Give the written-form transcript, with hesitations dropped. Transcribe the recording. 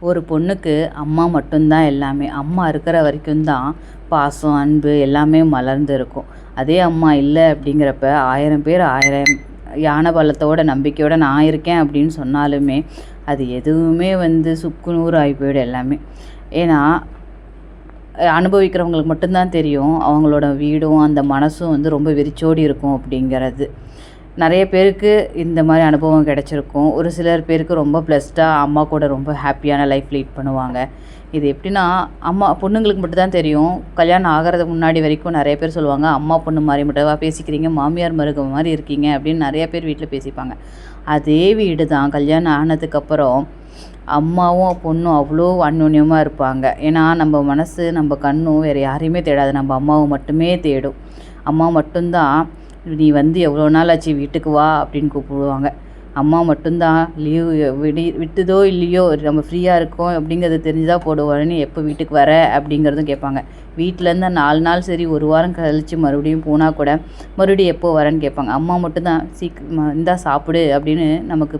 ஒரு பொண்ணுக்கு அம்மா மட்டும்தான் எல்லாமே. அம்மா இருக்கிற வரைக்கும் தான் பாசம், அன்பு எல்லாமே மலர்ந்து இருக்கும். அதே அம்மா இல்லை அப்படிங்கிறப்ப 1000 பேர் 1000 யானை பலத்தோட நம்பிக்கையோட நான் இருக்கேன் அப்படின்னு சொன்னாலுமே அது எதுவுமே சுக்குநூறு ஆகி போயிடும் எல்லாமே. ஏன்னா அனுபவிக்கிறவங்களுக்கு மட்டும்தான் தெரியும் அவங்களோட வீடும் அந்த மனசும் ரொம்ப வெறிச்சோடி இருக்கும் அப்படிங்கிறது. நிறைய பேருக்கு இந்த மாதிரி அனுபவம் கிடச்சிருக்கும். ஒரு சிலர் பேருக்கு ரொம்ப ப்ளஸ்டாக அம்மா கூட ரொம்ப ஹாப்பியான லைஃப் லீட் பண்ணுவாங்க. இது எப்படின்னா அம்மா பொண்ணுங்களுக்கு மட்டும்தான் தெரியும். கல்யாணம் ஆகிறதுக்கு முன்னாடி வரைக்கும் நிறைய பேர் சொல்லுவாங்க, அம்மா பொண்ணு மாதிரி மட்டும் பேசிக்கிறீங்க, மாமியார் மருக மாதிரி இருக்கீங்க அப்படின்னு நிறைய பேர் வீட்டில் பேசிப்பாங்க. அதே வீடு தான் கல்யாணம் ஆனதுக்கப்புறம் அம்மாவும் பொண்ணும் அவ்வளோ அந்யோன்யமாக இருப்பாங்க. ஏன்னா நம்ம மனசு நம்ம கண்ணும் வேறு யாரையுமே தேடாது, நம்ம அம்மாவை மட்டுமே தேடும். அம்மா மட்டும்தான் நீ எவ்வளோ நாள் ஆச்சு வீட்டுக்கு வா அப்படின்னு கூப்பிடுவாங்க. அம்மா மட்டும்தான் லீவு விட்டுதோ இல்லையோ நம்ம ஃப்ரீயாக இருக்கோம் அப்படிங்கிறது தெரிஞ்சுதான் போடுவாருன்னு எப்போ வீட்டுக்கு வர அப்படிங்கிறதும் கேட்பாங்க. வீட்டிலேருந்து 4 நாள் சரி 1 வாரம் கழித்து மறுபடியும் போனால் கூட மறுபடியும் எப்போ வரேன்னு கேட்பாங்க. அம்மா மட்டும்தான் சீக்கிரம் இந்தா சாப்பிடு அப்படின்னு நமக்கு